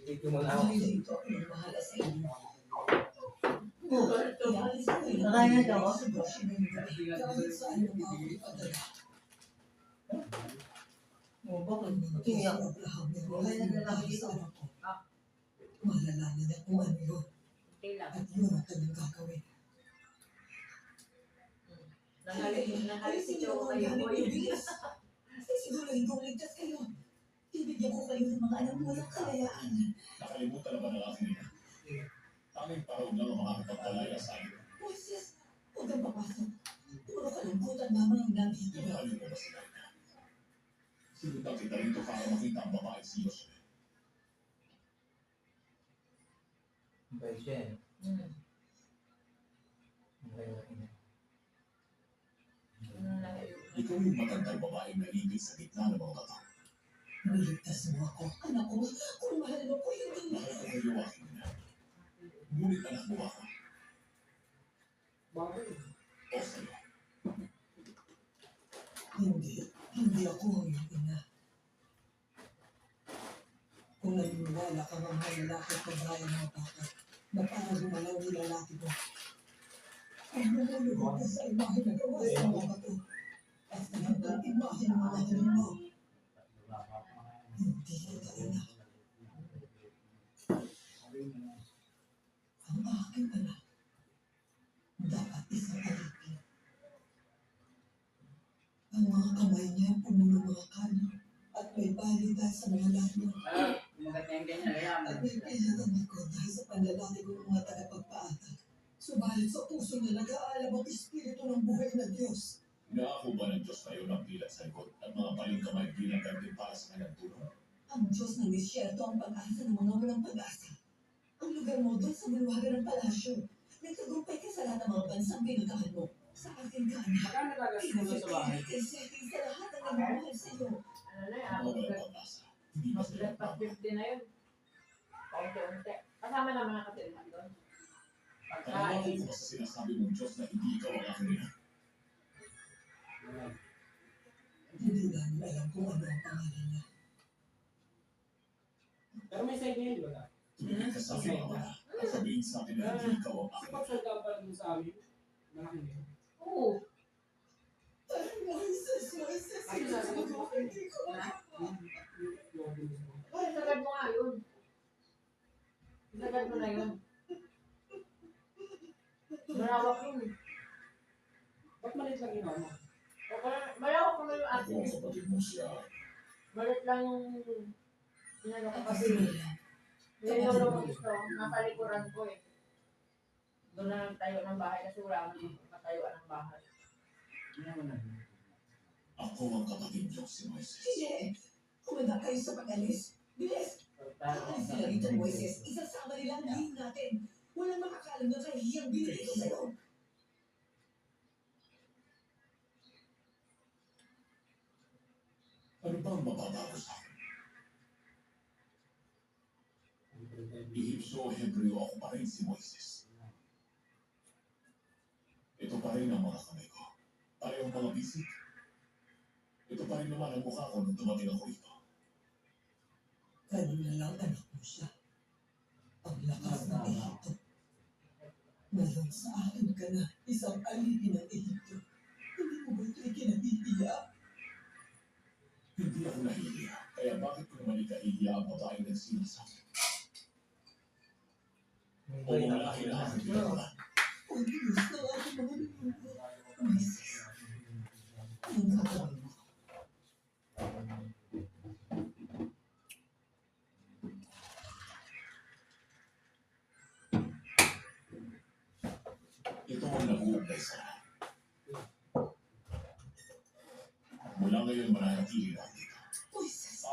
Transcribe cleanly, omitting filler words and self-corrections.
Ito mo na ako. Dito ako nagmahala sa inyo. Nakaya ka ba? Kahit saan mo ako ipadala. Bakit? Kung si Abraham na wala na lalaki sa anak ko, malalaman niya kung ano yun. At yun ang kanyang gagawin. Nangalit si Choco kayo. Kasi sigurahin kong ligtas kayo. Ibigyan ko kayo ng mga anak mo ng kalayaan. Nakalimutan na ba ng aking ina? Tanging paraon lang ang makakapagpalaya sa akin. Moises, huwag kang papasok. Puro kalungkutan lamang ang nandito. Inahalin mo ba sila ina? Sinundan kita rito para makita ang babae si Josue. Bait siya eh. Bait na. Ikaw yung matandang babae na ibig sa gitna ng mga bata. Niligtas mo ako. Anak ko, kung mahal mo ko, hindi na. Mahal ko kayo aking ina. Ngunit anak mo ako. Bakit? O sa'yo. Hindi ako ang iyong ina. Kung naniniwala ka ng mga lalaki at kagaya ng bata, na parang gumalaw ni lalaki mo. Ang lumulubog ka sa imahe na gawa sa mga bato. At nagandang imahe ng mga hiling mo. Hindi kita ina. Ang aking anak, dapat isang alipin. Ang mga kamay niya puno ng mga kanyo at may bali dahil sa mga layo. Maganda yung ganyan. Ayan. At may pilatang ako dahil sa panlalaki ko ng mga tagapagpaatag. Subalit sa puso niya nag-aalab ang espiritu ng buhay na Diyos. Naako ba ng Diyos kayo ng pilat sa likod at mga baling kamay bilang ganti para sa kanyang tulong? Ang Diyos ng disyerto ang pag-asa ng mga walang pag-asa. Ang lugar mo doon sa bulwagan ng palasyo. Nagtagumpay ka sa lahat ng mga bansang pinuntahan mo. Sa akin ka, anak. Magkano nagagastos mo sa bahay? Pinag-setting sa lahat ng nagmamahal sa iyo. Ano na Mga walang pag-asa. Hindi ba sila Mas 50 na yun. Paunti-unti. Kasama na mga katilhan doon. Kaya Pagkain. ko ba sa sinasabi mong Diyos na hindi ikaw ang aking ina? Hindi namin alam kung ano ang pangalan niya. Pero may side niya, di ba? Tumigil ka sa aking mga at sabihin sa akin na hindi ikaw ang Kasi aking ina. pagsalita pa lang sa amin, malaking din. Oo. Moises, hindi ko makakawa. Ay, sagad mo nga yun. Sagad mo na yun. Malawak yun. Ba't maliit lang ina mo? Malawak mo na yung Ako ate. ang kapatid mo siya. Malit lang yung inano ko kasi. Kasi Yung lolo ko gusto. Nasa likuran ko eh. Doon na nagtayo ng bahay kasi wala akong matayuan ng bahay. Ako ang kapatid niyo si Moises. Sige, kumanda kayo sa pag-alis. Bilis! Alis sila rito, Moises. Isasama nila ang lihim natin. Walang makakalam na kahihiyang binigay ko sa'yo. Ano ba ang mababago sa akin? Ehipsyo o Hebreo ako pa rin si Moises. Ito pa rin ang mga kamay ko. Parehong mga bisig. Ito pa rin naman ang mukha ko nung dumating ako rito. Kanina lang anak mo siya. Ang lakas ng Ehipto. Ngayon sa akin ka na, isang alipin ng Ehipto. Hindi mo ba ito'y kinabibiya? Hindi ako nahihiya. Kaya bakit ko naman ikahihiya ang babaeng nagsino sa akin? O mga laki na aking pinatulan. Ang Diyos na aking mga ninuno. Moises, anong gagawin mo? Ito ang nag-uugnay sa lahat. Mula ngayon mananatili natin